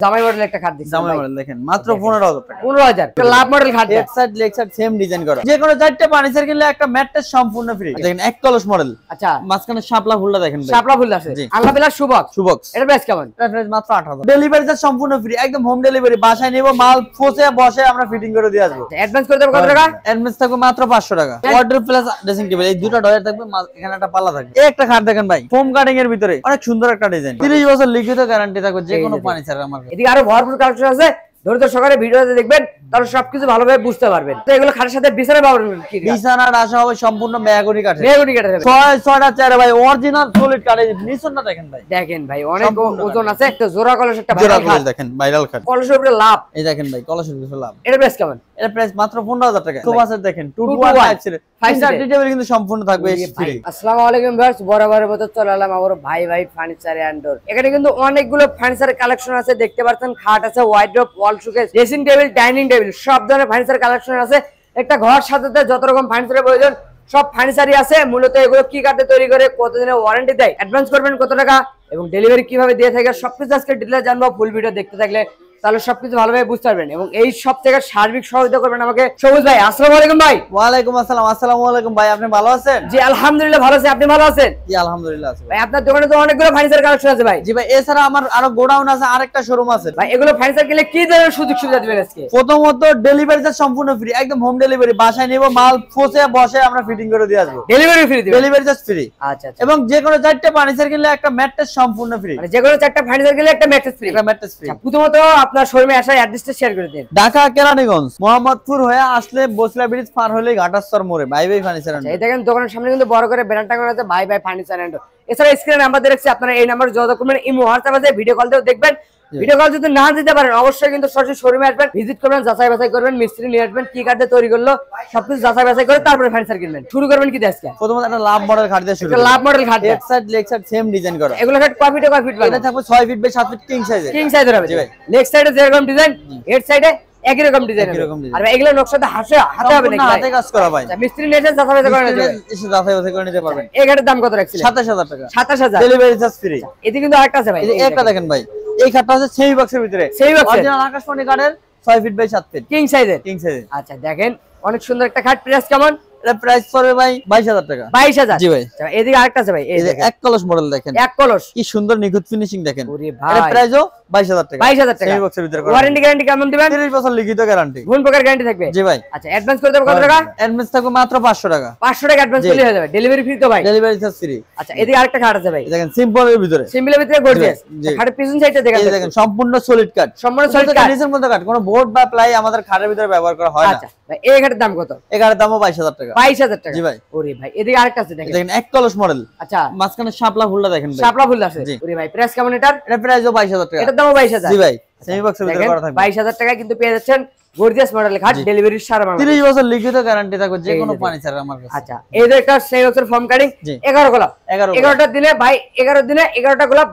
জামাই মডেল একটা খাট দিচ্ছি। জামাই মডেল দেখেন মাত্র 15000 টাকা। 15000 এটা লাভ মডেল খাট। Head side leg side same design করা। যে কোনো চারটি ফার্নিচার কিনলে একটা ম্যাট্রেস সম্পূর্ণ ফ্রি। দেখেন এক কলস মডেল। আচ্ছা মাঝখানে শাপলা ফুলটা দেখেন ভাই। শাপলা ফুল আছে। আল্লাহ বিলা সুবক্স। সুবক্স। এটা প্রাইস কেমন? এটা প্রাইস মাত্র 8000। ডেলিভারি চার্জ সম্পূর্ণ ফ্রি, একদম হোম ডেলিভারি। বাসায় নেব, মাল পৌঁছে বসে আমরা ফিটিং করে দিয়ে আসবো। অ্যাডভান্স করে দেব কত টাকা? অ্যাডভান্স থাকবে মাত্র 500 টাকা। ওয়ার্ডরোব প্লাস ড্রেসিং টেবিল, এই দুটো ডয়ার থাকবে, এখানে একটা পাল্লা থাকবে। এই একটা খাট দেখেন ভাই, ফোম কাটিং এর ভিতরে অনেক সুন্দর একটা ডিজাইন। 30 বছর লিখিত গ্যারান্টি থাকবে যে কোনো ফার্নিচার আমার কাছে। এদিকে আরো ভরপুর কালেকশন আছে, ধৈর্য সহকারে ভিডিওতে দেখবেন, তাহলে সবকিছু ভালোভাবে বুঝতে পারবেন। তো এগুলো খাটের সাথে বিছানা পাবেন কি? বিছানার আশা হবে সম্পূর্ণ মেহগনি কাঠের। মেহগনি কাঠের হবে। 6টা চেয়ার ভাই, অরিজিনাল সলিড কাঠের। নিচনটা দেখেন ভাই, দেখেন ভাই অনেক ওজন আছে। একটা জোড়া কলস, একটা ভাইরাল খাট দেখেন, ভাইরাল খাট। কলসের উপরে লাভ। এই দেখেন ভাই, কলসের উপরে লাভ। এর প্রাইস কেমন? এর প্রাইস মাত্র 15000 টাকা। সোফা সেট দেখেন 2 to 1 5 সিট। 5 টেবিল কিন্তু সম্পূর্ণ থাকবে ফ্রি। আসসালামু আলাইকুম ভিউয়ার্স, বরাবরের মতো চলে এলাম আমার ভাই ফার্নিচার এন্ড ডোর। এখানে কিন্তু অনেকগুলো ফার্নিচারের কালেকশন আছে, দেখতে পাচ্ছেন। খাট আছে, ওয়ার্ডরোব, ওয়াল showcase, dressing table, dining table, সব ধরনের ফার্নিচার কালেকশন আছে। একটা ঘর সাজাতে যত রকম ফার্নিচারের প্রয়োজন সব ফার্নিচারই আছে। মূলত এগুলো কি কাঠে তৈরি করে, কতদিনের ওয়ারেন্টি দেয়, অ্যাডভান্স করবেন কত টাকা এবং ডেলিভারি কিভাবে দিয়ে থাকে, সবকিছু আজকে ডিটেইলে জানবো। ফুল ভিডিও দেখতে থাকলে তাহলে সবকিছু ভালোভাবে বুঝতে পারবেন। এবং এই সব থেকে সার্বিক সহযোগিতা করবেন আমাকে সবুজ ভাই। আসসালামু আলাইকুম ভাই। ওয়ালাইকুম আসসালাম। আসসালামু আলাইকুম ভাই, আপনি ভালো আছেন? জি আলহামদুলিল্লাহ ভালো আছি, আপনি ভালো আছেন? জি আলহামদুলিল্লাহ আছি ভাই। আপনার দোকানে তো অনেকগুলো ফার্নিচার কালেকশন আছে ভাই। জি ভাই, এছাড়া আমার আরো গোডাউন আছে, আরেকটা শোরুম আছে ভাই। এগুলো ফার্নিচার কিনলে কি ধরনের সুযোগ সুবিধা দিবেন আজকে? প্রথমত ডেলিভারি চার্জ সম্পূর্ণ ফ্রি, একদম হোম ডেলিভারি। বাসায় নেব, মাল পৌঁছে বসে আমরা ফিটিং করে দিয়ে আসবো। ডেলিভারি ফ্রি দিবেন? Delivery charge free. আচ্ছা আচ্ছা। এবং যে কোনো চারটি ফার্নিচার কিনলে একটা ম্যাট্রেস সম্পূর্ণ ফ্রি। মানে যে কোনো চারটি ফার্নিচার কিনলে একটা ম্যাট্রেস ফ্রি। একটা ম্যাট্রেস ফ্রি। প্রথমত আপনার শোরুমে আসার অ্যাড্রেসটা শেয়ার করে দিন। ঢাকা কেরানীগঞ্জ মোহাম্মদপুর হয়ে আসলে বসলা ব্রিজ পার হলে ঘাটাস্তর মোড়ে ভাই ফার্নিচার। এই দেখেন দোকানের সামনে কিন্তু বড় করে ব্যানার টাঙানো আছে, ভাই ফার্নিচার এন্ড। এছাড়া স্ক্রিনে নাম্বার দেখছি, আপনারা এই নাম্বারে যোগাযোগ করবেন। ইমো হোয়াটসঅ্যাপ আছে, ভিডিও কল দিয়েও দেখবেন। ভিডিও কল যদি না দিতে পারেন অবশ্যই কিন্তু সরাসরি শোরুমে আসবেন, ভিজিট করবেন, যাচাই বাছাই করবেন, মিস্ত্রি নিয়ে আসবেন, কি কাঠে তৈরি করলো সবকিছু যাচাই বাছাই করে তারপরে ফার্নিচার কিনবেন। শুরু করবেন কি আজকে? প্রথমত একটা লাভ মডেল খাট দিয়ে শুরু। একটা লাভ মডেল খাট, head side leg side same design করা। এগুলো খাট কয় ফিটে কয় ফিট? এটা থাকবে 6 ফিট বাই 7 ফিট কিং সাইজে। কিং সাইজের হবে। জি ভাই। লেগ সাইডে যেরকম ডিজাইন, হেড সাইডে একই রকম ডিজাইন হবে। আর এগুলো নকশাটা হাতে হবে নাকি? হাতে কাজ করা ভাই। মিস্ত্রি নিয়ে এসে যাচাই বাছাই করে নেবেন। এসে যাচাই বাছাই করে নিতে পারবেন। এই খাটের দাম কত রাখছিলেন? 27000 টাকা। 27000 ডেলিভারি চার্জ ফ্রি। এতে কিন্তু আরেকটা আছে ভাই, এই একটা দেখেন ভাই, এই খাটটা আছে সেমি বক্সের ভিতরে। সেমি বক্স অরিজিনাল আকাশমণি কাঠের 6 ফিট বাই 7 ফিট কিং সাইজের। কিং সাইজে। আচ্ছা দেখেন অনেক সুন্দর একটা খাট। প্রাইস কেমন? এটা প্রাইস পড়বে ভাই 22000 টাকা। 22000? জি ভাই। আচ্ছা এদিকে আরেকটা আছে ভাই, এই দেখেন এক কলস মডেল দেখেন, এক কলস, কি সুন্দর নিখুঁত ফিনিশিং দেখেন। ওরে এর ভাই প্রাইসও 22000 টাকা। 22000 টাকা। সেমি বক্সের ভিতরে করা। ওয়ারেন্টি গ্যারান্টি কেমন দিবেন? 30 বছর লিখিত গ্যারান্টি। কোন প্রকার গ্যারান্টি থাকবে? জি ভাই। আচ্ছা অ্যাডভান্স করে দেব কত টাকা? অ্যাডভান্স থাকবে মাত্র 500 টাকা। 500 টাকা অ্যাডভান্স করলে হয়ে যাবে, ডেলিভারি ফ্রি তো ভাই? Delivery charge free. আচ্ছা এদিকে আরেকটা খাট আছে ভাই, দেখেন সিম্পলের ভিতরে, সিম্পলের ভিতরে গর্জিয়াস। খাটের পিছন সাইডটা দেখেন সম্পূর্ণ সলিড কাঠ, সম্পূর্ণ সলিড কাঠ, নিচের মধ্যে কাঠ, কোনো বোর্ড বা প্লাই আমাদের খাটের ভিতরে ব্যবহার করা হয় না। আচ্ছা ভাই এই খাটের দাম কত? এই খাটের দামও 22000 টাকা। 22000 টাকা? জি ভাই। ওরে ভাই এদিকে আরেকটা আছে দেখেন এক কলস মডেল। আচ্ছা মাঝখানে শাপলা ফুলটা দেখেন ভাই, শাপলা ফুল আছে। ওরে ভাই প্রাইস কেমন এটার? এটা প্রাইসও 22000 টাকা। এটার দামও 22000? জি ভাই। সেমি বক্সের ভিতরে করা থাকবে। 22000 টাকা কিন্তু পেয়ে যাচ্ছেন গর্জিয়াস মডেলের খাট, ডেলিভারি সারা বাংলাদেশ। 30 বছর লিখিত গ্যারান্টি থাকবে যে কোনো ফার্নিচার আমার কাছে। আচ্ছা এই যে একটা সেমি বক্সের ফর্ম কাটিং 11 গোলাপ, 11টা দিলে ভাই 11 দিনে 11টা গোলাপ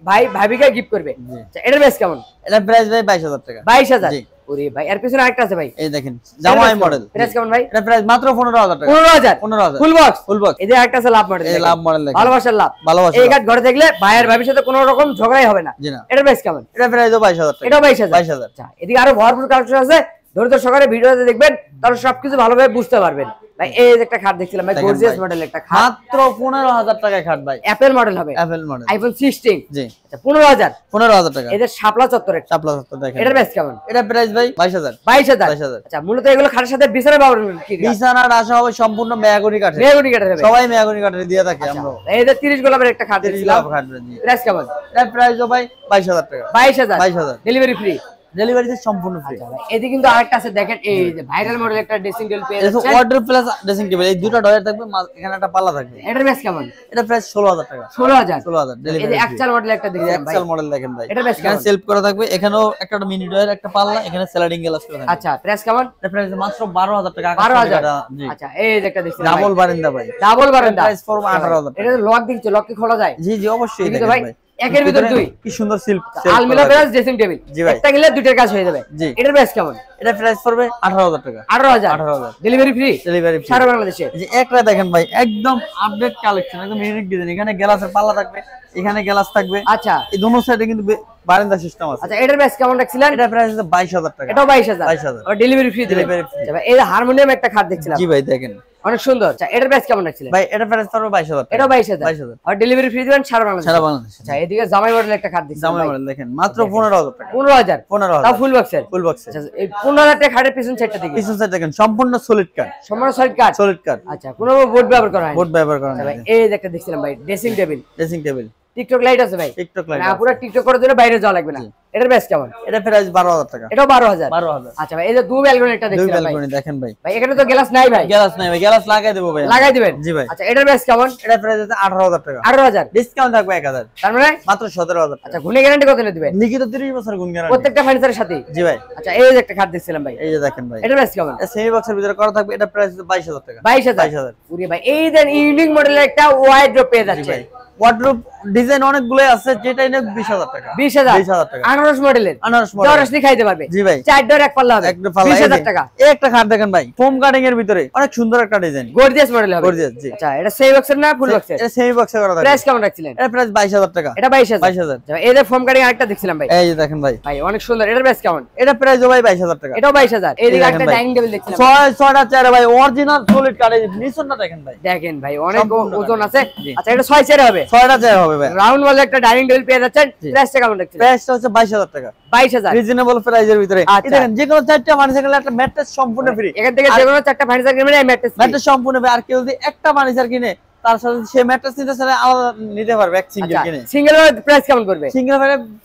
ভাই ভাবিকে গিফট করবে। আচ্ছা এটার প্রাইস কেমন? এটা প্রাইস ভাই 22000 টাকা। 22000? জি। ওরে ভাই এর পিছনে আরেকটা আছে ভাই, এই দেখেন জামাই মডেল। প্রাইস কেমন ভাই? এটা প্রাইস মাত্র 15000 টাকা। 15000 ফুল বক্স? Full box. এই যে আরেকটা আছে লাভ মডেল, এই লাভ মডেল দেখেন, ভালোবাসার লাভ। ভালোবাসা। এই কাট ঘরে থাকলে ভাইয়ের ভাবির সাথে কোনো রকম ঝগড়াই হবে না। জি না। এটার প্রাইস কেমন? এটা প্রাইসও 22000 টাকা। এটাও 22000? 22000। আচ্ছা এদিকে আরো ভরপুর কালেকশন আছে, ধৈর্য সহকারে ভিডিওতে দেখবেন, তাহলে সবকিছু ভালোভাবে বুঝতে পারবেন। ভাই এই যে একটা খাট দেখছিলাম ভাই, গর্জিয়াস মডেল একটা খাট, মাত্র 15000 টাকায় খাট ভাই। অ্যাপেল মডেল হবে? Apple model, iPhone 16। জি। আচ্ছা 15000? 15000 টাকা। এদের শাপলা চত্বরে শাপলা চত্বর দেখেন। এটার প্রাইস কেমন? এটা প্রাইস ভাই 22000। 22000? আচ্ছা মূলত এগুলো খাটের সাথে বিছানা পাবেন কি? বিছানার আশা হবে সম্পূর্ণ মেহগনি কাঠের। মেহগনি কাঠের হবে? সবাই মেহগনি কাঠের দিয়ে থাকে আমরা। এই যে 30 গোলাপের একটা খাট 30 দেখছিলাম, গোলাপ খাট। জি। প্রাইস কেমন? এটা প্রাইসও ভাই 22000 টাকা। 22000? Delivery free? ডেলিভারিতে সম্পূর্ণ ফ্রি। এদিকে কিন্তু আরেকটা আছে দেখেন, এই যে ভাইরাল মডেল একটা ড্রেসিং টেবিল পেয়ে যাচ্ছেন। ওয়ার্ডরোব প্লাস ড্রেসিং টেবিল, এই দুটো ডয়ার থাকবে, এখানে একটা পাল্লা থাকবে। এটার প্রাইস কেমন? এটা প্রাইস 16000 টাকা। 16000? এই ডেলিভারি। যে এক্সেল মডেল একটা দেখছেন ভাই, এক্সেল মডেল দেখেন ভাই, এটার প্রাইস এখানে কেমন? সেলফ করা থাকবে, এখানেও একটা মিনি ডয়ার, একটা পাল্লা, এখানে স্লাইডিং গ্লাস করা থাকবে। আচ্ছা প্রাইস কেমন? এটা প্রাইস মাত্র 12000 টাকা। 12000? জি। আচ্ছা এই যে একটা দেখছেন ডাবল বারান্দা ভাই, ডাবল বারান্দা, প্রাইস পড়বে 18000 টাকা। এটা লক দিচ্ছে, লক কি খোলা যায়? জি জি অবশ্যই দেখি তো দেখেন ভাই, ভাই, একের ভিতর দুই, কি সুন্দর সিল্ক আলমিরা প্লাস ড্রেসিং টেবিল, একটা গেলে দুইটার কাজ হয়ে যাবে। এটার প্রাইস কেমন? এটা প্রাইস পড়বে 18000 টাকা। 18000 ডেলিভারি ফ্রি, ডেলিভারি ফ্রি সারা বাংলাদেশে। যে একটা দেখেন ভাই একদম আপডেট কালেকশন, একদম ইউনিক ডিজাইন। এখানে গ্লাসের পাল্লা থাকবে, এখানে গ্লাস থাকবে। আচ্ছা, এই দোনো সাইডে কিন্তু বারান্দা সিস্টেম আছে। আচ্ছা, এটার প্রাইস কেমন রাখছিলেন? এটা প্রাইস হচ্ছে 22000 টাকা। এটাও 22000। আর ডেলিভারি ফ্রি দিবেন। আচ্ছা ভাই, এই হারমোনিয়াম একটা খাট দেখছিলাম। জি ভাই দেখেন অনেক সুন্দর। আচ্ছা, এটার প্রাইস কেমন রাখছিলেন? ভাই এটা প্রাইস পড়বে 22000 টাকা। এটাও 22000। আর ডেলিভারি ফ্রি দিবেন সারা বাংলাদেশে। সারা বাংলাদেশে। আচ্ছা, এদিকে জামাই মডেল একটা খাট দেখছিলাম। জামাই মডেল দেখেন মাত্র 15000 টাকা। 15000 তাও ফুল বক্সের। ফুল বক্সের। আচ্ছা, এই 15000 টাকা খাটের পিছন সাইডটা দিকে, পিছন সাইড দেখেন সম্পূর্ণ সলিড কাট। সম্পূর্ণ সলিড কাট। সলিড কাট। আচ্ছা, কোনো বোর্ড ব্যবহার করা হয় না। বোর্ড ব্যবহার করা আচ্ছা না। ভাই, এই যে একটা দেখছিলাম ভাই, dressing table. Dressing table, TikTok light আছে ভাই। TikTok light. না, পুরো টিকটক করার জন্য বাইরে যাওয়া লাগবে না। এটার প্রাইস কেমন? এটা প্রাইস 12000 টাকা। এটাও 12000। 12000। আচ্ছা ভাই, এই যে দুই ব্যালকনি একটা দুই দেখছিলাম ভাই। ব্যালকনি দেখেন ভাই। ভাই এখানে তো গ্লাস নাই ভাই। গ্লাস নাই ভাই, গ্লাস লাগাই দেব ভাই। লাগাই দিবেন? জি ভাই। আচ্ছা, এটার প্রাইস কেমন? এটা প্রাইস হচ্ছে 18000 টাকা। 18000 ডিসকাউন্ট থাকবে 1000। তার মানে মাত্র 17000 টাকা। আচ্ছা, গুণে গ্যারান্টি কত দিবেন? লিখিত 30 বছর গুণ গ্যারান্টি প্রত্যেকটা ফার্নিচারের সাথে। জি ভাই। আচ্ছা, এই যে একটা খাট দেখছিলাম ভাই। এই যে দেখেন ভাই, এটার প্রাইস কেমন? সেমি বক্সের ভিতরে করা থাকবে। এটা প্রাইস হচ্ছে 22000 টাকা। 22000। পুরি ভাই, এই দেন ইউনিক মডেলের একটা ওয়াইড্রপ পেয়ে যাচ্ছে। ওয়ার্ডরোব ডিজাইন অনেকগুলো আছে, যেটা এনে 20000 টাকা। 20000 টাকা। আনারস মডেলের। আনারস মডেল। জরাসনি খাইতে পারবে। জি ভাই। চার ডোর এক পাল্লা হবে। 20000 টাকা। এই একটা খাট দেখেন ভাই, ফোম কাটিং এর ভিতরে অনেক সুন্দর একটা ডিজাইন। গর্জিয়াস মডেল হবে। গর্জিয়াস, জি। আচ্ছা, এটা সেমি বক্সের না ফুল বক্সের? এটা সেমি বক্সে করা থাকবে। প্রাইস কেমন রাখছিলেন? এটা প্রাইস 22000 টাকা। এটা 22000। 22000। আচ্ছা, এই যে ফোম কাটিং আরেকটা দেখছিলাম ভাই। এই যে দেখেন ভাই, ভাই অনেক সুন্দর। এটার প্রাইস কেমন? এটা প্রাইস ভাই 22000 টাকা। এটাও 22000। এই দিকে একটা ডাইনিং টেবিল দেখছিলাম। 6টা চেয়ার ভাই, অরিজিনাল সলিড কাট। এই নিচনটা দেখেন ভাই, দেখেন ভাই অনেক সম্পূর্ণ ওজন কাঠ। আছে। জি। আচ্ছা, এটা 6 চেয়ার হবে। 6টা চেয়ার হবে ভাই। রাউন্ড ওয়ালে একটা ডাইনিং টেবিল পেয়ে যাচ্ছেন। প্রাইসটা কেমন রাখছিলেন? প্রাইসটা হচ্ছে 22000 টাকা। 22000 রিজনেবল প্রাইসের ভিতরে। আচ্ছা। এই দেখেন যে কোনো 4টা ফার্নিচার কিনলে একটা ম্যাট্রেস সম্পূর্ণ ফ্রি। এখান থেকে যে কোনো 4টা ফার্নিচার কিনবেন, এই ম্যাট্রেস ম্যাট্রেস সম্পূর্ণ ফ্রি। আর কেউ যদি একটা ফার্নিচার কিনে তার সাথে সে ম্যাট্রেস নিতে চাইলে আলাদা নিতে পারবে এক সিঙ্গেল কিনে। সিঙ্গেল প্রাইস কেমন করবে? সিঙ্গেল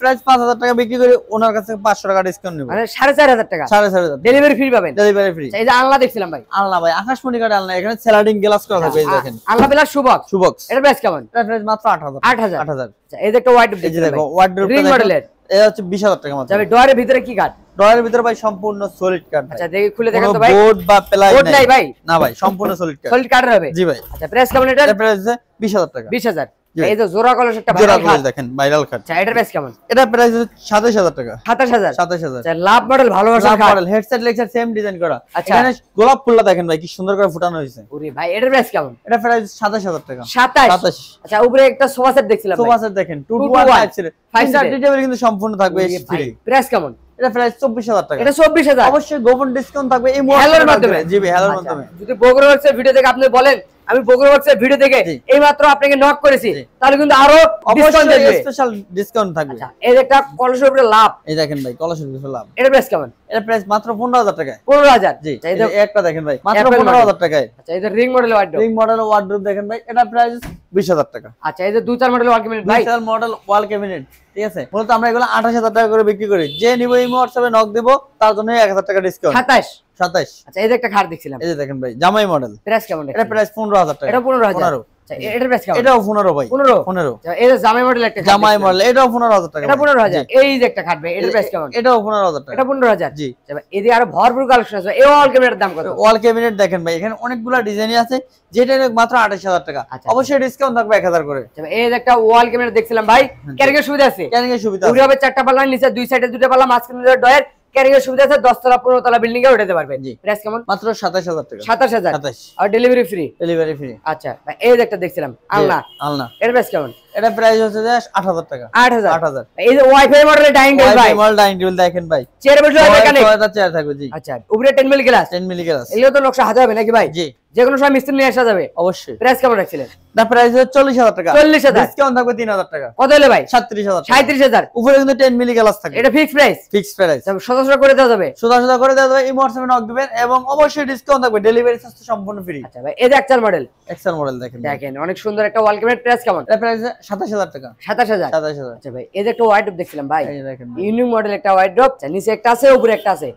প্রাইস 5000 টাকা বিক্রি করে ওনার কাছে 500 টাকা ডিসকাউন্ট নেব। মানে 4500 টাকা। 4500। ডেলিভারি ফ্রি পাবেন। Delivery free. এই যে আলনা দেখছিলাম ভাই। আলনা ভাই, আকাশমণি কাঠের আলনা। এখানে স্যালাডিং গ্লাস করা থাকবে। এই দেখেন আলনা প্লাস সুবক্স। সুবক্স। এটার প্রাইস কেমন? এটা প্রাইস মাত্র 8000। 8000। আচ্ছা, এই যে একটা ওয়াইড এই যে দেখো ওয়ার্ডরোব রিং মডেলের। এটা হচ্ছে 20000 টাকা মাত্র। যাবে ডোরের ভিতরে কি কাঠ? ড্রয়ারের ভিতরে ভাই সম্পূর্ণ সলিড কাঠ। আচ্ছা, দেখি খুলে দেখেন তো ভাই। বোর্ড বা প্লাই বোর্ড নাই ভাই? না ভাই, সম্পূর্ণ সলিড কাঠ। সলিড কাঠের হবে। জি ভাই। আচ্ছা, প্রাইস কেমন এটা? এটা প্রাইস 20000 টাকা। 20000। এই যে জোড়া কলস একটা জোড়া ভাইরাল কলস খাট দেখেন, ভাইরাল খাট। আচ্ছা, এটার প্রাইস কেমন? এটা প্রাইস 27000 টাকা। 27000। 27000। আচ্ছা, লাভ মডেল ভালোবাসা খাট। Model headset lecture same design করা। আচ্ছা। এখানে গোলাপ ফুলটা দেখেন ভাই কি সুন্দর করে ফুটানো হয়েছে। ওরে ভাই, এটার প্রাইস কেমন? এটা প্রাইস 27000 টাকা। 27। আচ্ছা, উপরে একটা সোফা সেট দেখছিলাম ভাই। সোফা সেট দেখেন 2 to 1 5 সিট। 5 টেবিল কিন্তু সম্পূর্ণ থাকবে ফ্রি। প্রাইস কেমন? এটা প্রাইস 24000 টাকা। এটা 24000। অবশ্যই গোপন ডিসকাউন্ট থাকবে এই হ্যালোর মাধ্যমে। জি ভাই, হ্যালোর আচ্ছা, মাধ্যমে। যদি বগুড়া ওয়ার্কসের ভিডিও দেখে আপনি বলেন আমি বগুড়া ওয়ার্কসের ভিডিও দেখে এই মাত্র আপনাকে নক করেছি, তাহলে কিন্তু আরো ডিসকাউন্ট অবশ্যই দেবে। স্পেশাল ডিসকাউন্ট থাকবে। আচ্ছা, এই যে একটা কলসের উপরে লাভ। এই দেখেন ভাই কলসের ভিতরে লাভ। এটার প্রাইস কেমন? এর প্রাইস মাত্র 15000 টাকা। 15000। জি। আচ্ছা, এই যে একটা দেখেন ভাই মাত্র Apple 15000 টাকায়। আচ্ছা, এই যে ring model wardrobe. Ring model wardrobe দেখেন ভাই, এটা প্রাইস 20000 টাকা। আচ্ছা, এই যে 2-4 মডেল ওয়াল ক্যাবিনেট ভাই। 2 মডেল ওয়াল ক্যাবিনেট, ঠিক আছে। মূলত আমরা এগুলো 28000 টাকা করে বিক্রি করি। যে নিব এই হোয়াটসঅ্যাপে নক দেব, তার জন্য 1000 টাকা ডিসকাউন্ট। 27। 27। আচ্ছা, এই যে একটা খাট দেখছিলাম। এই যে দেখেন ভাই জামাই মডেল। প্রাইস কেমন? এটা প্রাইস 15000 টাকা। এটা 15000। 15। আচ্ছা, এটার প্রাইস কেমন? এটাও 15 ভাই। 15। আচ্ছা, এই যে জামাই মডেল একটা খাট জামাই দেখছিলাম। মডেল, এটাও 15000 টাকা। এটা 15000। এই যে একটা খাট ভাই, এটার প্রাইস কেমন? এটাও 15000 টাকা। এটা 15000। জি। আচ্ছা, এদিকে আরো ভরপুর কালেকশন আছে। এই ওয়াল ক্যাবিনেটের দাম কত? ওয়াল ক্যাবিনেট দেখেন ভাই, এখানে অনেকগুলা ডিজাইনই আছে, যেটা মাত্র 28000 টাকা। আচ্ছা। অবশ্যই ডিসকাউন্ট থাকবে 1000 করে। আচ্ছা, এই যে একটা ওয়াল ক্যাবিনেট দেখছিলাম ভাই, ক্যারিং এর সুবিধা আছে। ক্যারিং এর সুবিধা উপরে হবে 4টা পাল্লা, নিচে 2 সাইডে 2টা পাল্লা, মাঝখানে ডয়ার। ক্যারিং এর সুবিধা আছে। 10 তলা 15 তলা বিল্ডিং এ উঠাতে পারবেন। জি। প্রাইস কেমন? মাত্র 27000 টাকা। 27000। 27। আর ডেলিভারি ফ্রি। Delivery free. আচ্ছা, এই যে একটা দেখছিলাম আলনা। আলনা। এর প্রাইস কেমন? এটা প্রাইস হচ্ছে যে 8000 টাকা। 8000। 8000। এই যে ওয়াইফাই মডেলের ডাইনিং টেবিল ভাই। ওয়াইফাই মডেল ডাইনিং টেবিল দেখেন ভাই, চেয়ার বসে হবে কানে। 6টা চেয়ার থাকবে। জি। আচ্ছা, উপরে 10 মিলি গ্লাস। 10 milli glass. এগুলো তো নকশা হাতে হবে নাকি ভাই? জি। যে কোনো সময় মিস্ত্রি নিয়ে আসা যাবে। অবশ্যই। প্রাইস কেমন রাখছিলেন? দা প্রাইস হচ্ছে 40000 টাকা। 40000। ডিসকাউন্ট থাকবে 3000 টাকা। কত হলো ভাই? 37000 টাকা। 37000। উপরে কিন্তু 10 মিলি গ্লাস থাকবে। এটা ফিক্স প্রাইস। Fix price. সদস্য করে দেওয়া যাবে। সোজা করে দেওয়া যাবে। এই হোয়াটসঅ্যাপে নক দিবেন এবং অবশ্যই ডিসকাউন্ট থাকবে। ডেলিভারি চার্জ সম্পূর্ণ ফ্রি। আচ্ছা ভাই, এই যে এক্সেল মডেল। এক্সেল মডেল দেখেন। দেখেন অনেক সুন্দর একটা ওয়াল ক্যাবিনেট। প্রাইস কেমন? এটা প্রাইস 27000 টাকা। 27000। 27000। আচ্ছা ভাই, এই যে একটা ওয়াইড্রপ দেখছিলাম ভাই। এই দেখেন। ইউনিক মডেল একটা ওয়াইড্রপ। নিচে একটা আছে, উপরে একটা আছে।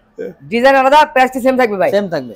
ডিজাইন আলাদা, প্রাইস কি সেম থাকবে ভাই? সেম থাকবে।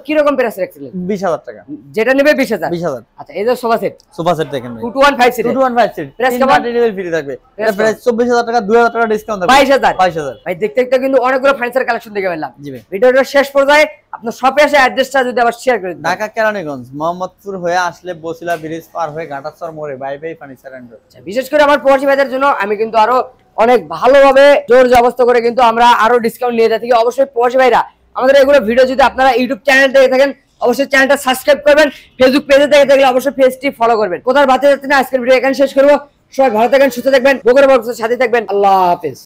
কি রকম প্রাইস রাখছিলেন? 20,000 টাকা। যেটা নেবে 20,000। 20,000। আচ্ছা এই যে সোফা সেট দেখেন ভাই 2215 সিট 2215 সিট প্রাইস তিনটা কেমন? টেবিল ফ্রি থাকবে। এটা প্রাইস 24,000 টাকা, 2,000 টাকা ডিসকাউন্ট থাকবে। 22,000 ভাই দেখতে দেখতে কিন্তু অনেকগুলো ফার্নিচার কালেকশন দেখে ফেললাম। জি ভাই। ভিডিওটা শেষ পর্যায়ে আপনার শপে এসে অ্যাড্রেসটা যদি আবার শেয়ার করে দিন। ঢাকা কেরানীগঞ্জ মোহাম্মদপুর হয়ে আসলে বসিলা ব্রিজ পার হয়ে ঘাটাচর মোড়ে বাই ফার্নিচার এন্ড ডোর। বিশেষ করে আমার প্রবাসী ভাইদের জন্য আমি কিন্তু আরো অনেক ভালোভাবে জোর জবস্ত করে কিন্তু আমরা আরো ডিসকাউন্ট নিয়ে যাচ্ছি। অবশ্যই প্রবাসী ভাইরা আমাদের এগুলো ভিডিও যদি আপনারা ইউটিউব চ্যানেল থেকে থাকেন অবশ্যই চ্যানেলটা সাবস্ক্রাইব করবেন, ফেসবুক পেজে থেকে থাকলে অবশ্যই পেজটি ফলো করবেন। কোথাও বাতে যাচ্ছি না, আজকের ভিডিও এখানে শেষ করবো। সবাই ভালো থাকবেন, সুস্থ থাকবেন, বগুড়া বক্সের সাথে থাকবেন। আল্লাহ হাফেজ।